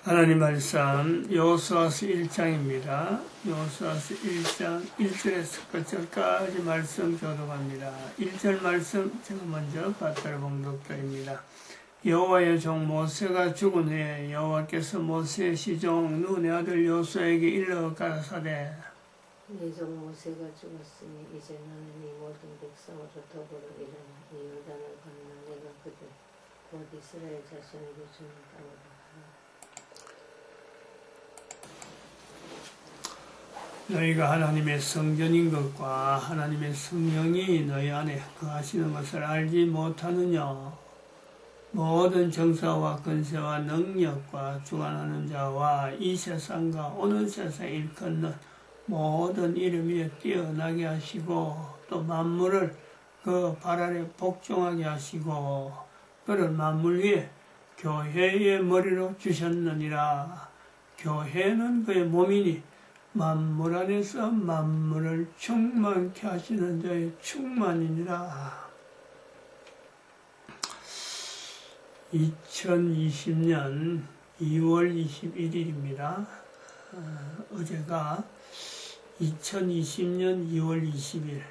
하나님 말씀 여호수아서 1장입니다. 여호수아서 1장 1절에서 끝절까지 말씀 교독합니다. 1절 말씀 제가 먼저 받들어 봉독드립니다. 여호와의 종 모세가 죽은 후에 여호와께서 모세의 시종 눈의 아들 여호수아에게 일러 가라사대 네 종 모세가 죽었으니 이제 너는 이 모든 백성으로 더불어 일어나 이 요단을 건너 내가 그들 곧 이스라엘 자손에게 주는 땅으로 가라. 너희가 하나님의 성전인 것과 하나님의 성령이 너희 안에 거하시는 것을 알지 못하느냐. 모든 정사와 권세와 능력과 주관하는 자와 이 세상과 오는 세상 일컫는 모든 이름 위에 뛰어나게 하시고 또 만물을 그 발 아래 복종하게 하시고 그를 만물 위에 교회의 머리로 주셨느니라. 교회는 그의 몸이니 만물 안에서 만물을 충만케 하시는 자의 충만이니라. 2020년 2월 21일입니다. 어제가 2020년 2월 20일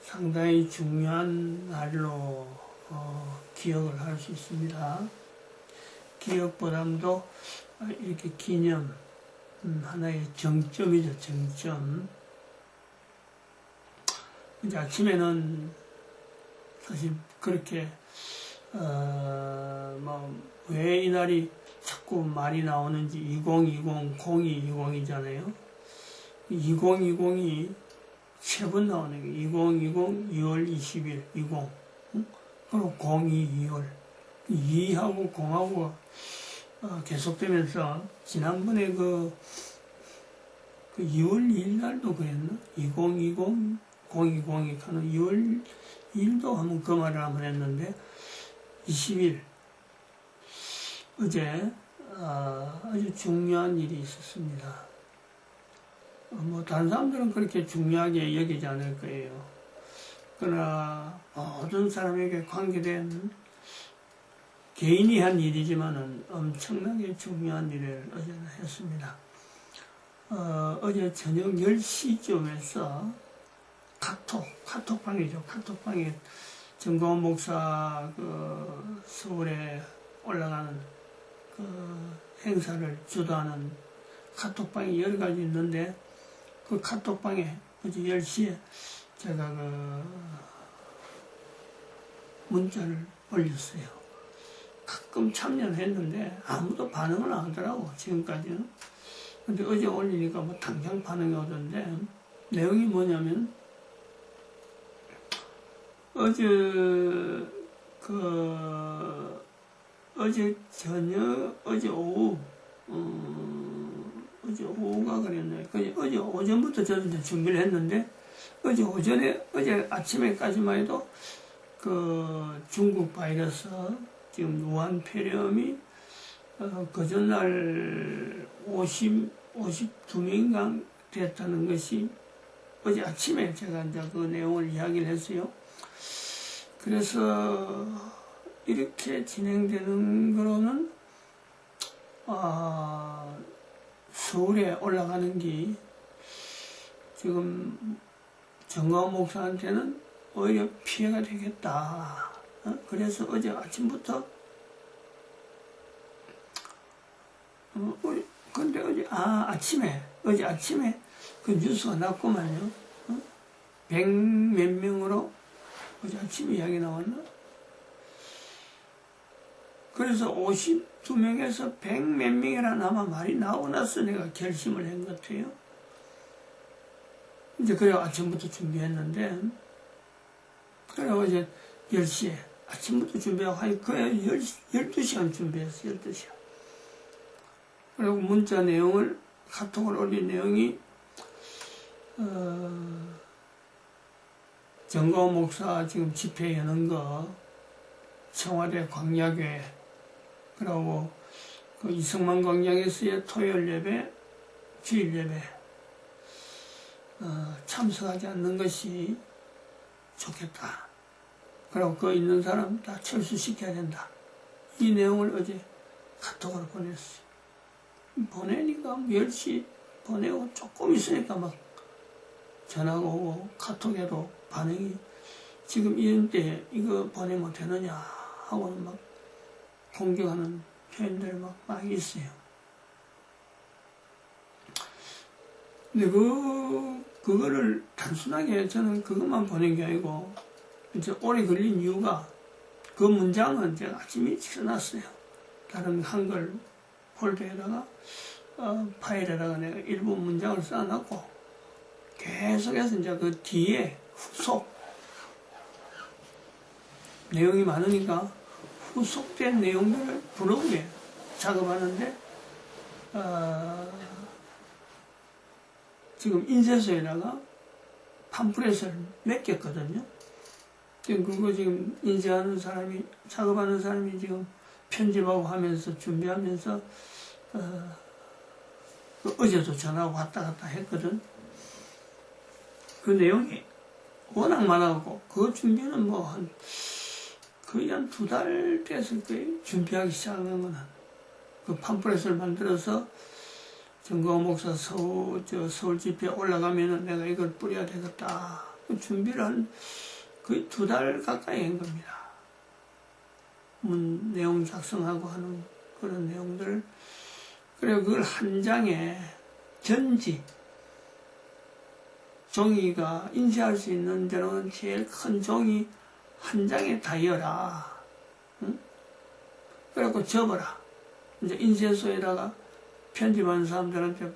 상당히 중요한 날로 기억을 할 수 있습니다. 기억보다도 이렇게 기념, 하나의 정점이죠, 정점. 이제 아침에는 사실 그렇게 왜 이 날이 자꾸 말이 나오는지 2020, 0220이잖아요. 2020이 세 번 나오는 게 2020, 2월 20일, 20. 그리고 02, 2월. 2하고 0하고 계속되면서 지난번에 그 2월 2일 날도 그랬나? 2020, 0202 하는 2월 2일도 한번 그 말을 한번 했는데 20일 어제 아주 중요한 일이 있었습니다. 다른 사람들은 그렇게 중요하게 여기지 않을 거예요. 그러나 모든 사람에게 관계된 개인이 한 일이지만은 엄청나게 중요한 일을 어제 했습니다. 어제 저녁 10시쯤에서 카톡방이죠. 카톡방에 정광훈 목사 서울에 올라가는 행사를 주도하는 카톡방이 여러 가지 있는데 그 카톡방에 어제 10시에 제가 문자를 올렸어요. 가끔 참여를 했는데 아무도 반응을 안 하더라고, 지금까지는. 근데 어제 올리니까 당장 반응이 오던데, 내용이 뭐냐면, 어제 오후가 그랬네. 어제 오전부터 저도 준비를 했는데, 어제 아침에까지만 해도 중국 바이러스, 지금 우한 폐렴이 그 전날 52명인가 됐다는 것이 어제 아침에 제가 이제 그 내용을 이야기를 했어요. 그래서 이렇게 진행되는 거로는 서울에 올라가는 게 지금 정광훈 목사한테는 오히려 피해가 되겠다. 그래서 어제 아침부터 근데 어제 아침에 그 뉴스가 났구만요. 100몇 명으로 어제 아침에 이야기 나왔나? 그래서 52명에서 100몇 명이라는 아마 말이 나오고 나서 내가 결심을 한 것 같아요. 이제 그래 아침부터 준비했는데 그래 어제 10시에 아침부터 준비하고 거의 12시간 준비했어. 12시간. 그리고 문자 내용을 카톡을 올린 내용이 정광훈 목사 지금 집회 여는 거 청와대 광야교회 그리고 그 이승만 광장에서의 토요일 예배, 주일 예배 참석하지 않는 것이 좋겠다. 그리고 그 있는 사람 다 철수시켜야 된다. 이 내용을 어제 카톡으로 보냈어요. 보내니까 10시 보내고 조금 있으니까 막 전화가 오고 카톡에도 반응이 지금 이런 때 이거 보내면 되느냐 하고는 막 공격하는 표현들 막 있어요. 근데 그거를 단순하게 저는 그것만 보낸 게 아니고 이제 오래 걸린 이유가 그 문장은 제가 아침에 일찍 써놨어요. 다른 한글 폴더에다가 파일에다가 내가 일부 문장을 써놨고 계속해서 이제 그 뒤에 후속 내용이 많으니까 후속된 내용들을 블로그에 작업하는데 지금 인쇄소에다가 팜플렛을 맡겼거든요. 지금 그거 지금 인쇄하는 사람이 작업하는 사람이 지금 편집하고 하면서 준비하면서 어제도 전화하고 왔다 갔다 했거든. 그 내용이 워낙 많아갖고 그 준비는 뭐 거의 한 2달 됐을 거예요. 준비하기 시작한 거는 그 팜플렛을 만들어서 정광호 목사 서울 집회에 올라가면은 내가 이걸 뿌려야 되겠다. 그 준비를 한 거의 2달 가까이 한 겁니다. 내용 작성하고 하는 그런 내용들. 그리고 그걸 한 장에 전지, 종이가 인쇄할 수 있는 데로는 제일 큰 종이 한 장에 다이어라. 응? 그래갖고 접어라. 이제 인쇄소에다가 편집하는 사람들한테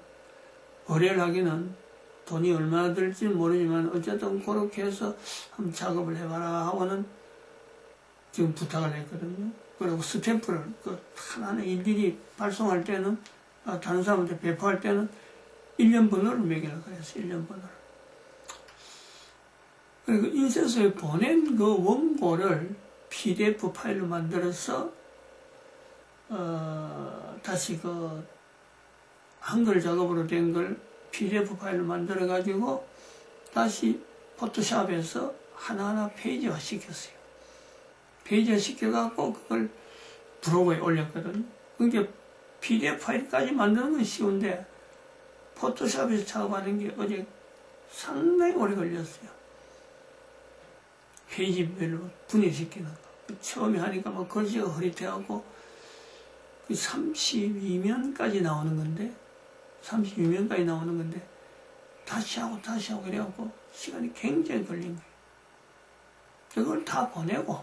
거래를 하기는 돈이 얼마나 들지 모르지만 어쨌든 그렇게 해서 한번 작업을 해봐라 하고는 지금 부탁을 했거든요. 그리고 스탬프를 그 하나는 일일이 발송할 때는 다른 사람한테 배포할 때는 1년 번호를 매기라 그랬어요. 1년 번호를. 그리고 인쇄소에 보낸 그 원고를 PDF 파일로 만들어서 다시 그 한글 작업으로 된 걸 PDF 파일로 만들어 가지고 다시 포토샵에서 하나하나 페이지화 시켰어요. 페이지화 시켜갖고 그걸 블로그에 올렸거든요. 그러니까 PDF 파일까지 만드는 건 쉬운데 포토샵에서 작업하는 게 어제 상당히 오래 걸렸어요. 페이지별로 분해시키는 거. 처음에 하니까 막 글씨가 흐릿해갖고 32면까지 나오는 건데 32면까지 나오는 건데 다시 하고 그래갖고 시간이 굉장히 걸린 거예요. 그걸 다 보내고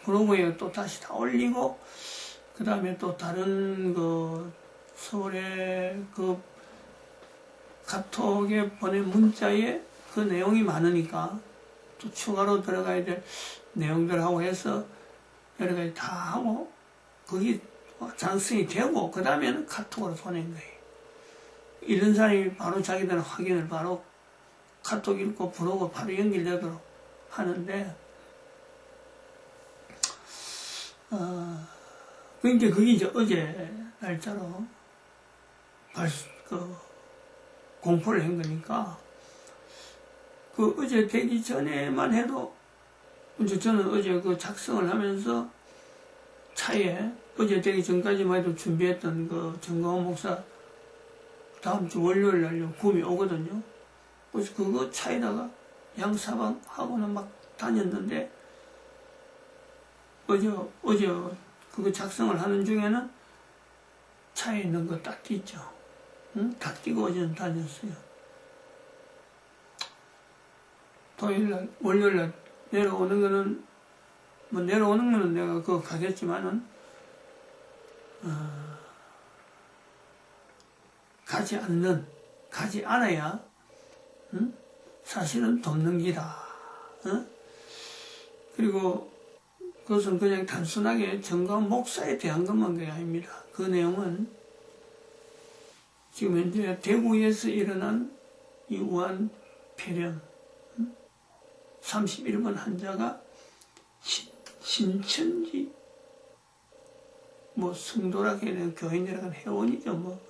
블로그에 또 다시 다 올리고 그 다음에 또 다른 그 서울에 그 카톡에 보낸 문자에 그 내용이 많으니까 또 추가로 들어가야 될 내용들하고 해서 여러 가지 다 하고 거기 작성이 되고 그 다음에는 카톡으로 보낸 거예요. 이런 사람이 바로 자기들 확인을 바로 카톡 읽고 블로그 바로 연결되도록 하는데 그러니까 그게 이제 어제 날짜로 공포를 한 거니까 그 어제 되기 전에만 해도 이제 저는 어제 그 작성을 하면서 차에 어제 되기 전까지만 해도 준비했던 그 정광호 목사 다음 주 월요일 날 구미 오거든요. 그래서 그거 차에다가 양사방 하고는 막 다녔는데 어제 그거 작성을 하는 중에는 차에 있는 거 딱 띄죠. 응? 다 띄고 어제는 다녔어요. 토요일날, 월요일날 내려오는 거는 뭐 내려오는 거는 내가 그거 가겠지만은 가지 않아야 응? 사실은 돕는 기다. 응? 그리고 그것은 그냥 단순하게 정광호 목사에 대한 것만 그게 아닙니다. 그 내용은 지금 현재 대구에서 일어난 이 우한 폐렴 31번 환자가 신천지 뭐 성도라고 해야 되나 교인이라고 회원이죠. 뭐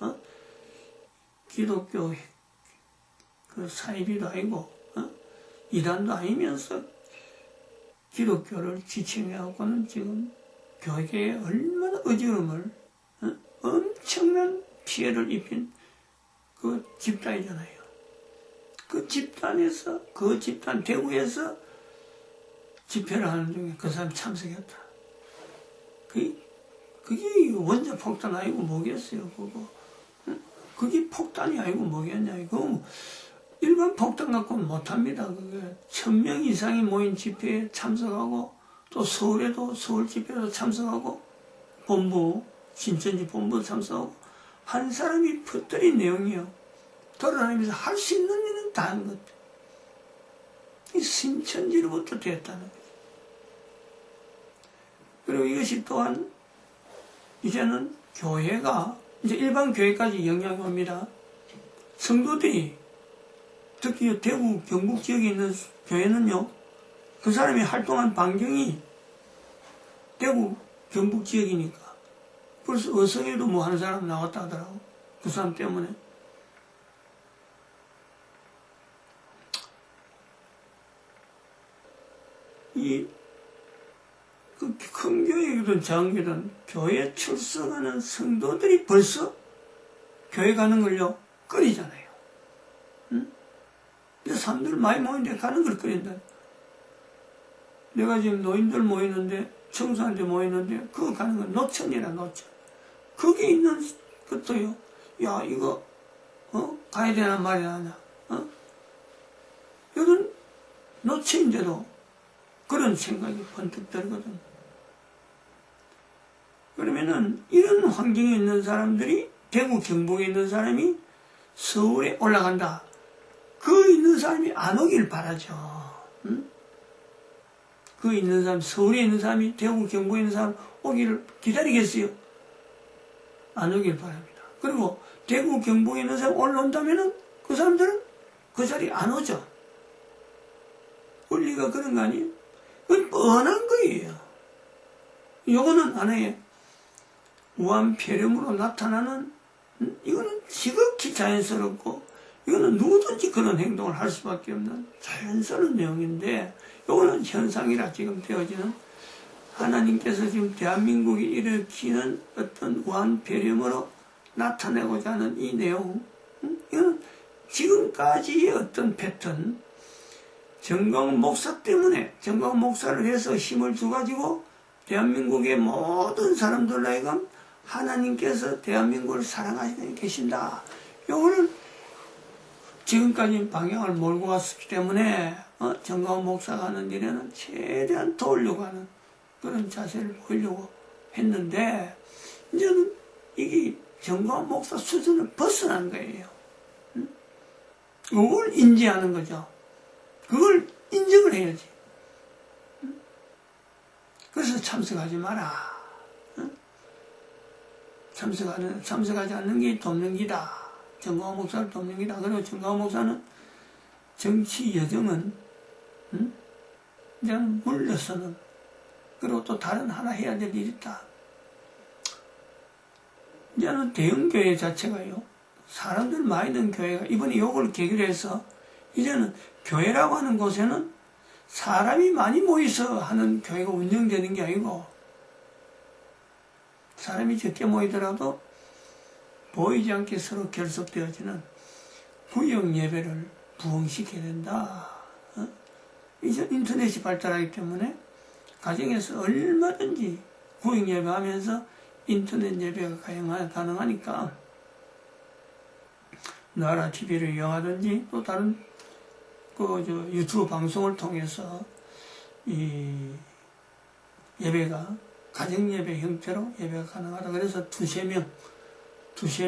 기독교 그 사이비도 아니고 이단도 아니면서 기독교를 지칭해갖고는 지금 교회에 얼마나 어지러움을, 엄청난 피해를 입힌 그 집단이잖아요. 그 집단에서, 그 집단 대구에서 집회를 하는 중에 그 사람 참석했다. 그게 원자 폭탄 아니고 뭐겠어요, 그거. 그게 폭탄이 아니고 뭐겠냐. 그거 일반 폭탄 갖고는 못합니다. 그게 1000명 이상이 모인 집회에 참석하고, 또 서울에도, 서울 집회에도 참석하고, 본부, 신천지 본부 참석하고, 한 사람이 퍼뜨린 내용이요. 돌아다니면서 할 수 있는 일은 다 한 것. 이 신천지로부터 됐다는 거죠. 그리고 이것이 또한, 이제는 교회가, 이제 일반 교회까지 영향이 옵니다. 성도들이, 특히 대구, 경북 지역에 있는 교회는요, 그 사람이 활동한 반경이 대구, 경북 지역이니까. 벌써 어성에도 뭐 하는 사람 나왔다 하더라고. 그 사람 때문에. 그 큰 교회이든 작은 교회든 교회 출석하는 성도들이 벌써 교회 가는 걸요, 꺼리잖아요. 응? 사람들 많이 모이는데 가는 걸 꺼린다. 내가 지금 노인들 모이는데, 청소년들 모이는데, 그거 가는 건 노천이라, 노천. 거기 있는 것도요, 야, 이거, 가야 되나 말이야 하냐, 이건 노천인데도 그런 생각이 번뜩 들거든. 그러면은, 이런 환경에 있는 사람들이, 대구, 경북에 있는 사람이 서울에 올라간다. 그 있는 사람이 안 오길 바라죠. 응? 그 있는 사람, 서울에 있는 사람이 대구, 경북에 있는 사람 오기를 기다리겠어요? 안 오길 바랍니다. 그리고 대구, 경북에 있는 사람 올라온다면은 그 사람들은 그 자리에 안 오죠. 원리가 그런 거 아니에요? 그건 뻔한 거예요. 요거는 하나의 무한폐렴으로 나타나는, 이거는 지극히 자연스럽고, 이거는 누구든지 그런 행동을 할 수밖에 없는 자연스러운 내용인데, 이거는 현상이라 지금 되어지는, 하나님께서 지금 대한민국이 일으키는 어떤 무한폐렴으로 나타내고자 하는 이 내용, 이거는 지금까지의 어떤 패턴, 정광훈 목사 때문에, 정광훈 목사를 해서 힘을 줘가지고 대한민국의 모든 사람들 하여금 하나님께서 대한민국을 사랑하시고 계신다. 요거는 지금까지 방향을 몰고 왔기 때문에 정광훈 목사가 하는 일에는 최대한 도우려고 하는 그런 자세를 보이려고 했는데, 이제는 이게 정광훈 목사 수준을 벗어난 거예요. 그걸 인지하는 거죠. 그걸 인정을 해야지. 그래서 참석하지 마라. 참석하지 않는 게 돕는 기다. 정광훈 목사를 돕는 기다. 그리고 정광훈 목사는 정치 여정은, 그냥 물러서는, 그리고 또 다른 하나 해야 될 일이 있다. 이제는 대형교회 자체가요, 사람들 많이 있는 교회가, 이번에 요걸 계기로 해서, 이제는 교회라고 하는 곳에는 사람이 많이 모여서 하는 교회가 운영되는 게 아니고, 사람이 적게 모이더라도 보이지 않게 서로 결속되어지는 구역 예배를 부흥시켜야 된다. 이제 인터넷이 발달하기 때문에 가정에서 얼마든지 구역 예배하면서 인터넷 예배가 가능하니까 나라 TV를 이용하든지 또 다른 유튜브 방송을 통해서 이 예배가 가정예배 형태로 예배가 가능하다. 그래서 두세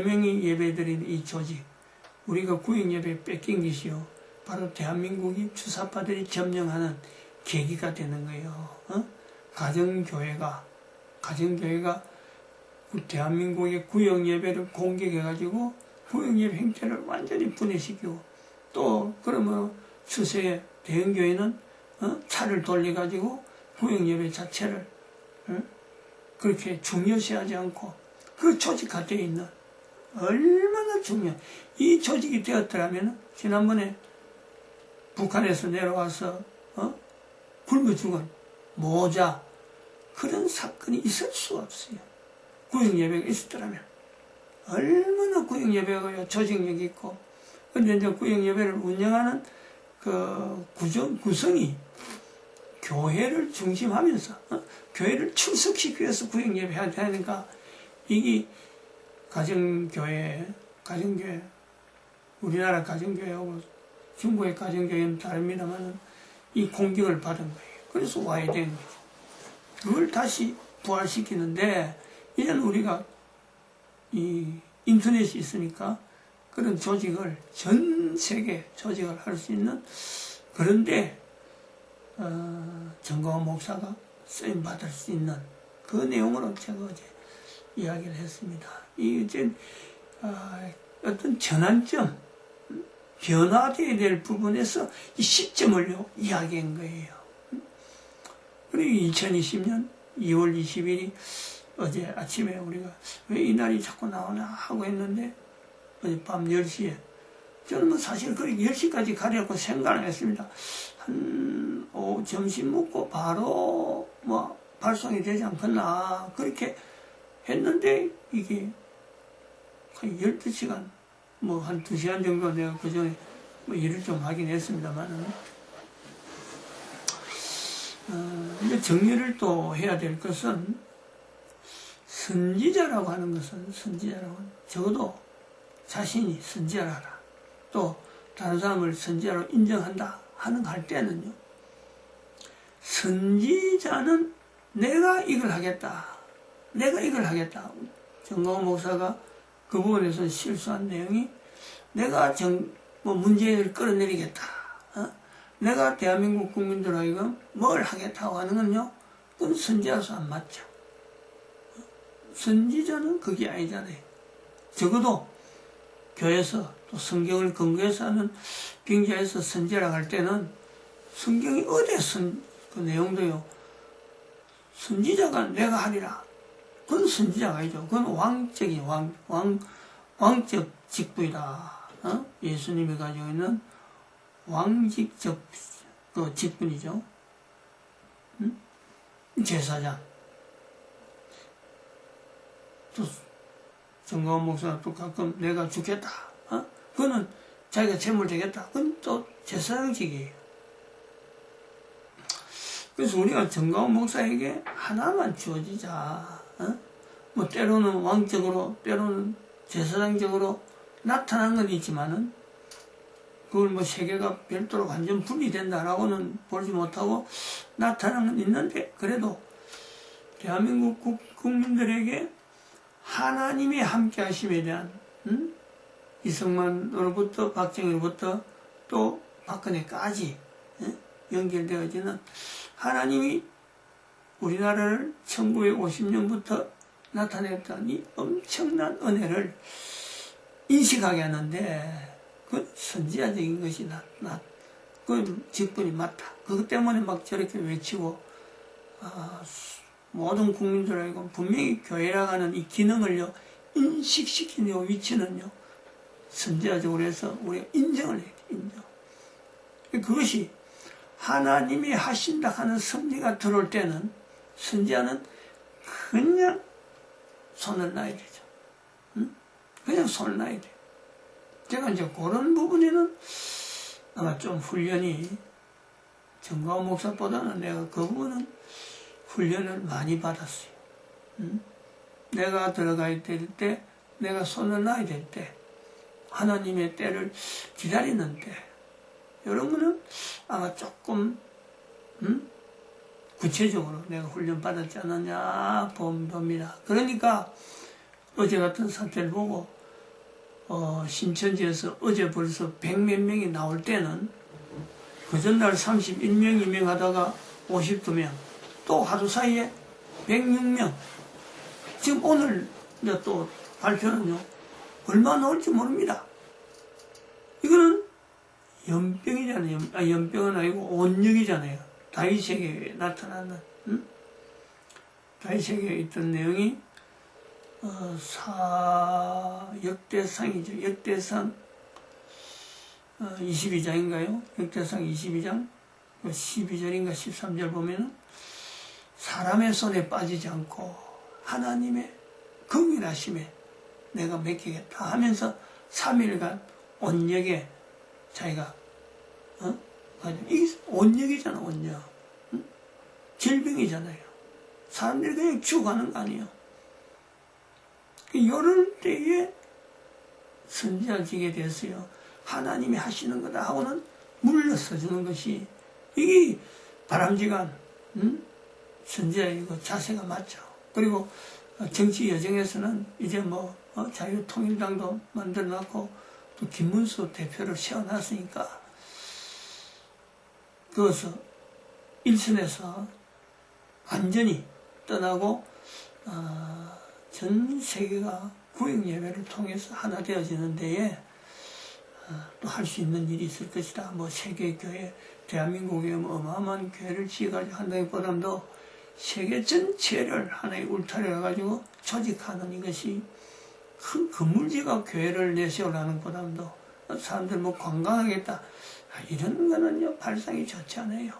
명이 예배드리는 이 조직, 우리가 구역예배 뺏긴 것이요, 바로 대한민국이 주사파들이 점령하는 계기가 되는 거예요. 가정교회가 대한민국의 구역예배를 공격해가지고 구역예배 형태를 완전히 분해시키고, 또 그러면 추세에 대형교회는 차를 돌려가지고 구역예배 자체를 그렇게 중요시하지 않고 그 조직 gat에 있는, 얼마나 중요한 이 조직이 되었더라면 지난번에 북한에서 내려와서 굶어 죽은 모자, 그런 사건이 있을 수가 없어요. 구역예배가 있었더라면. 얼마나 구역예배가 조직력이 있고, 근데 이제 구역예배를 운영하는 그 구성이 교회를 중심하면서, 교회를 출석시키기 위해서 구역예배 해야 되니까, 이게 가정교회, 우리나라 가정교회하고 중국의 가정교회는 다릅니다만, 이 공격을 받은 거예요. 그래서 와야 되는 거죠. 그걸 다시 부활시키는데, 이제는 우리가 이 인터넷이 있으니까 그런 조직을, 전 세계 조직을 할 수 있는, 그런데, 정광훈 목사가 쓰임 받을 수 있는 그 내용으로 제가 어제 이야기를 했습니다. 이제, 어떤 전환점, 변화되어야 될 부분에서 이 시점을 이야기한 거예요. 그리고 2020년 2월 20일이 어제 아침에 우리가 왜 이 날이 자꾸 나오나 하고 했는데, 어제 밤 10시에, 저는 뭐 사실 그렇게 10시까지 가려고 생각을 했습니다. 점심 먹고 바로 뭐 발송이 되지 않겠나, 그렇게 했는데, 이게 한 12시간, 뭐 한 2시간 정도 내가 그 전에 뭐 일을 좀 하긴 했습니다만은, 이제 정리를 또 해야 될 것은, 선지자라고 하는 것은, 적어도 자신이 선지자라, 또 다른 사람을 선지자로 인정한다 하는 할 때는요, 선지자는 내가 이걸 하겠다. 정광훈 목사가 그 부분에서 실수한 내용이, 내가 문제를 끌어내리겠다. 내가 대한민국 국민들 하여금 뭘 하겠다고 하는 건요, 그건 선지자로서 안 맞죠. 선지자는 그게 아니잖아요. 적어도 교회에서 또 성경을 근거해서 하는 빙자에서 선지자라고 할 때는 성경이 그 내용도요, 선지자가 내가 하리라. 그건 선지자가 아니죠. 그건 왕적인 왕적 직분이다. 예수님이 가지고 있는 왕직적 그 직분이죠. 제사장. 또 정광훈 목사가 또 가끔 내가 죽겠다. 그거는 자기가 재물 되겠다. 그건 또 제사장직이에요. 그래서 우리가 정광훈 목사에게 하나만 주어지자. 뭐 때로는 왕적으로, 때로는 제사장적으로 나타난 건 있지만은, 그걸 뭐 세계가 별도로 완전 분리된다라고는 보지 못하고 나타난 건 있는데, 그래도 대한민국 국민들에게 하나님의 함께 하심에 대한, 이승만으로부터 박정희로부터 또 박근혜까지 연결되어지는 하나님이 우리나라를 1950년부터 나타냈던 이 엄청난 은혜를 인식하게 하는데, 그건 선지자적인 것이 그 직분이 맞다. 그것 때문에 막 저렇게 외치고, 모든 국민들에게 분명히 교회라고 하는 이 기능을요, 인식시키는 위치는요, 선지자적으로 해서 우리가 인정을 해야 돼, 인정. 그것이 하나님이 하신다 하는 섭리가 들어올 때는 선지자는 그냥 손을 놔야 되죠. 그냥 손을 놔야 돼. 제가 이제 그런 부분에는 아마 좀 훈련이 정광훈 목사보다는 내가 그 부분은 훈련을 많이 받았어요. 내가 들어가야 될 때, 내가 손을 놔야 될 때, 하나님의 때를 기다리는 때, 이런 거는 아마 조금 구체적으로 내가 훈련 받았지 않았냐 봅니다. 그러니까 어제 같은 사태를 보고 신천지에서 어제 벌써 100몇 명이 나올 때는 그 전날 31명 임명하다가 52명, 또 하루 사이에 106명, 지금 오늘 이제 또 발표는요, 얼마 나올지 모릅니다. 이거는 연병이잖아요. 연병은 아니고 온역이잖아요. 다윗에게 나타나는, 다윗에게 있던 내용이 역대상이죠. 역대상 22장인가요? 역대상 22장 12절인가 13절 보면은 사람의 손에 빠지지 않고 하나님의 긍휼하심에 내가 맡기겠다 하면서 3일간 온역에 자기가 이게 온역이잖아. 온역. 질병이잖아요. 사람들이 그냥 죽어가는 거 아니에요. 이럴 때에 선지자지게 됐어요. 하나님이 하시는 거다 하고는 물러서 주는 것이 이게 바람직한 선지자의 그 자세가 맞죠. 그리고 정치 여정에서는 이제 뭐 자유통일당도 만들어놨고 또 김문수 대표를 세워놨으니까 그것을 일선에서 완전히 떠나고 전 세계가 구역 예배를 통해서 하나 되어지는 데에 또 할 수 있는 일이 있을 것이다. 뭐 세계교회, 대한민국에 어마어마한 교회를 지어가지고 한다기보다도 세계 전체를 하나의 울타리를 해가지고 조직하는 이것이 큰 건물지가 교회를 내세우라는 보다도 사람들 뭐 관광하겠다. 이런 거는요, 발상이 좋지 않아요.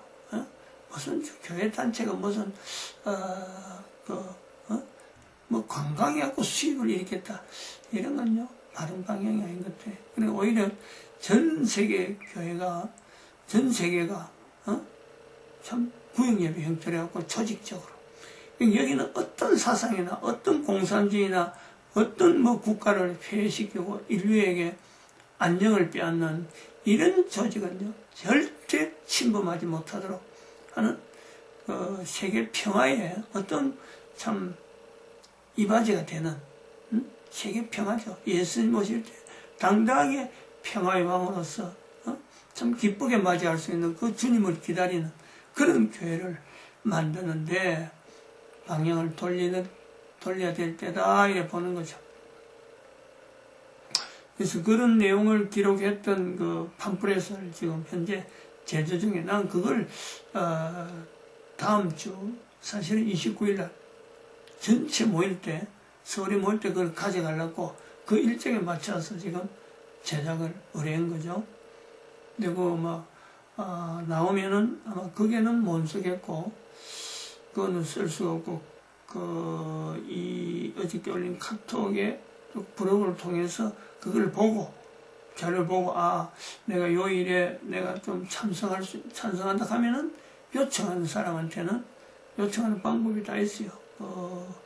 무슨 교회 단체가 무슨, 뭐 관광해갖고 수입을 일으켰다. 이런 건요, 바른 방향이 아닌 것 같아요. 그리고 오히려 전 세계 교회가, 전 세계가, 참 구역예배 형태로 해갖고 조직적으로. 여기는 어떤 사상이나 어떤 공산주의나 어떤 뭐 국가를 폐해시키고 인류에게 안정을 빼앗는 이런 조직은요, 절대 침범하지 못하도록 하는 세계 평화의 어떤 참 이바지가 되는 세계 평화죠. 예수님 오실 때 당당하게 평화의 왕으로서 참 기쁘게 맞이할 수 있는 그 주님을 기다리는 그런 교회를 만드는데 방향을 돌려야 될 때다 이래 보는 거죠. 그래서 그런 내용을 기록했던 그 팜플렛을 지금 현재 제조 중에 난 그걸 다음 주 사실은 29일 날 전체 모일 때 서울에 모일 때 그걸 가져가려고 그 일정에 맞춰서 지금 제작을 의뢰한 거죠. 그리고 나오면은 아마 그게는 못 쓰겠고 그거는 쓸 수가 없고 어저께 올린 카톡에 브로그를 통해서 그걸 보고 자료를 보고 내가 요 일에 내가 좀 찬성한다 하면은 요청하는 사람한테는 요청하는 방법이 다 있어요. 또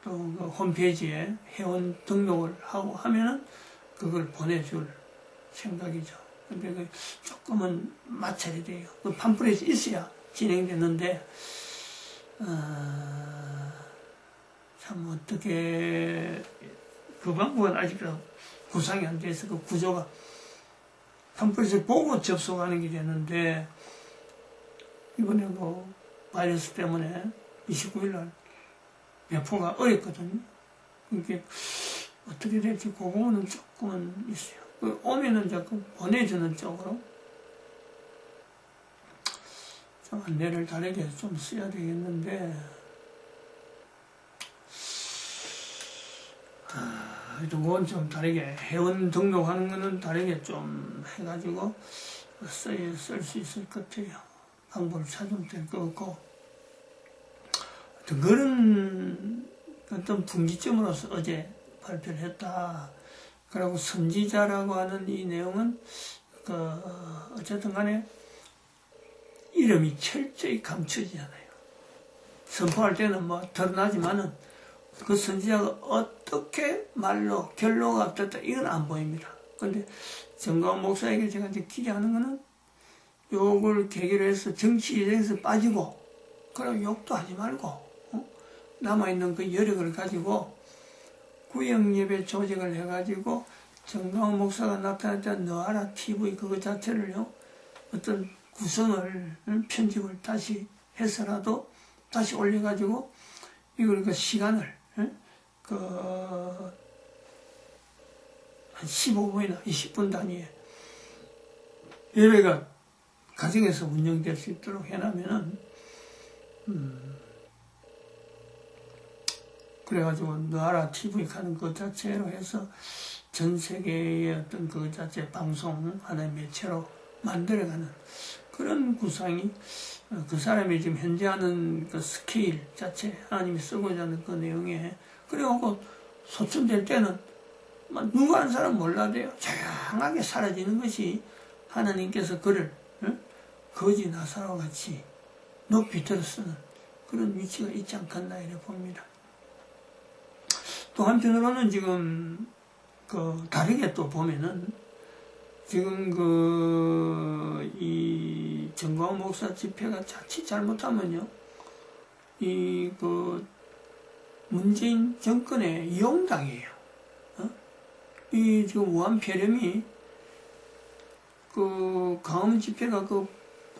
그 홈페이지에 회원 등록을 하고 하면은 그걸 보내줄 생각이죠. 근데 그 조금은 마찰이 돼요. 그 팜플렛이 있어야 진행됐는데 참 어떻게 그 방법은 아직도 구상이 안 돼서 그 구조가 팜플렛을 보고 접속하는 게 되는데 이번에 그 바이러스 때문에 29일날 배포가 어렵거든요. 그게 어떻게 될지 그 부분은 조금은 있어요. 오면은 자꾸 보내주는 쪽으로 좀 안내를 다르게 좀 써야 되겠는데 그건 좀 다르게 회원 등록하는 거는 다르게 좀 해가지고 쓸 수 있을 것 같아요. 방법을 찾으면 될 것 같고 그런 어떤 분기점으로서 어제 발표를 했다. 그리고 선지자라고 하는 이 내용은 어쨌든 간에 이름이 철저히 감춰지잖아요. 선포할 때는 뭐 드러나지만은 그 선지자가 어떻게 말로 결로가 어떻다 이건 안 보입니다. 근데 정광훈 목사에게 제가 이제 기대하는 거는 욕을 계기로 해서 정치 여정에서 빠지고 그리고 욕도 하지 말고 남아있는 그 여력을 가지고 구역예배 조직을 해가지고 정광훈 목사가 나타날 때 너하라 TV 그거 자체를요 어떤 구성을 편집을 다시 해서라도 다시 올려가지고 이걸 그 시간을 한 15분이나 20분 단위에 예배가 가정에서 운영될 수 있도록 해놓으면은 그래가지고 너하라 TV 하는 것 자체로 해서 전 세계의 어떤 그 자체 방송 하나의 매체로 만들어가는 그런 구상이 그 사람이 지금 현재 하는 그 스케일 자체, 하나님이 쓰고자 하는 그 내용에, 그래갖고 소천될 때는 누가 한 사람 몰라도요, 조용하게 사라지는 것이 하나님께서 그를 거지 나사로와 같이 높이 들어쓰는 그런 위치가 있지 않겠나 이렇게 봅니다. 또 한편으로는 지금 다르게 또 보면은 지금 이 정광훈 목사 집회가 자칫 잘못하면요, 문재인 정권에 이용당해요. 이 지금 우한 폐렴이 광화문 집회가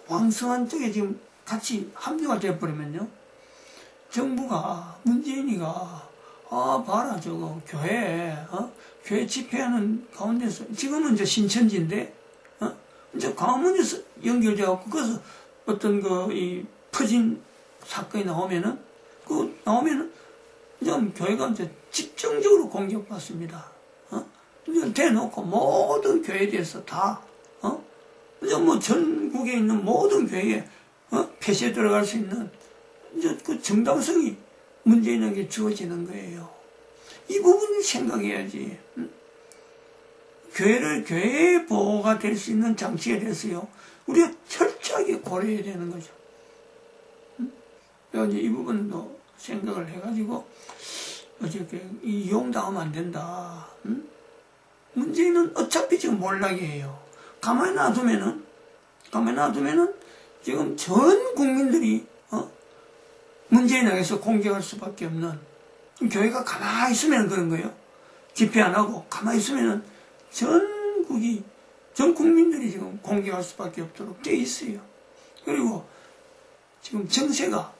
왕성한 쪽에 지금 같이 합류가 되어버리면요, 정부가, 문재인이가, 봐라, 저거, 교회 집회하는 가운데서, 지금은 이제 신천지인데, 이제 광화문에서 연결되어갖고, 거기서 어떤 이 퍼진 사건이 나오면은, 이제 교회가 이제 집중적으로 공격받습니다. 이제 대놓고 모든 교회에 대해서 다, 이제 전국에 있는 모든 교회에, 폐쇄에 들어갈 수 있는, 이제 그 정당성이 문재인에게 주어지는 거예요. 이 부분을 생각해야지. 교회의 보호가 될 수 있는 장치에 대해서요, 우리가 철저하게 고려해야 되는 거죠. 그래서 이제 이 부분도 생각을 해가지고, 어저께 이용당하면 안 된다. 문재인은 어차피 지금 몰락이 해요. 가만히 놔두면은 지금 전 국민들이, 문재인 향해서 공격할 수밖에 없는, 교회가 가만히 있으면 그런 거예요. 집회 안 하고 가만히 있으면은 전 국민들이 지금 공격할 수밖에 없도록 돼 있어요. 그리고 지금 정세가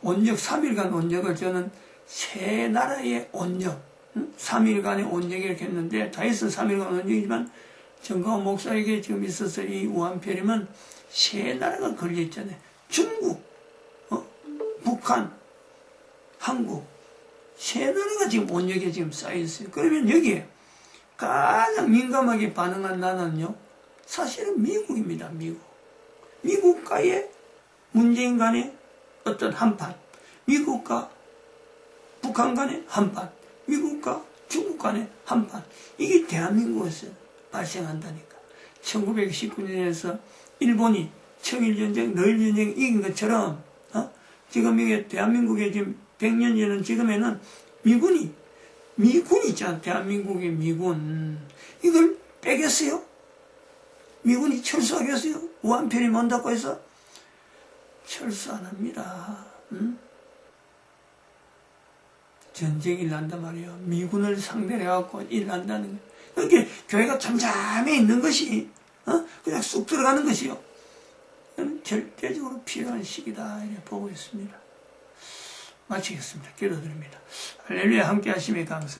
3일간 온역을 저는 세 나라의 온역, 3일간의 온역이 이렇게 했는데, 다 해서 3일간 온역이지만, 정광훈 목사에게 지금 있어서 이 우한폐렴은 세 나라가 걸려있잖아요. 중국, 북한, 한국, 세 나라가 지금 온역에 지금 쌓여있어요. 그러면 여기에 가장 민감하게 반응한 나라는요, 사실은 미국입니다, 미국. 미국과의 문재인 간의 어떤 한판, 미국과 북한 간의 한판, 미국과 중국 간의 한판, 이게 대한민국에서 발생한다니까. 1919년에서 일본이 청일전쟁, 너일전쟁 이긴 것처럼, 지금 이게 대한민국에 지금 100년 전은 지금에는 미군이 있잖아. 대한민국의 미군. 이걸 빼겠어요? 미군이 철수하겠어요? 우한폐렴이 온다고 해서? 철수 안 합니다. 전쟁이 난단 말이에요. 미군을 상대로 해갖고 일난다는 거예요. 그렇게 교회가 잠잠해 있는 것이, 그냥 쑥 들어가는 것이요. 절대적으로 필요한 시기다, 이렇게 보고 있습니다. 마치겠습니다. 기도드립니다. 할렐루야, 함께 하심에 감사.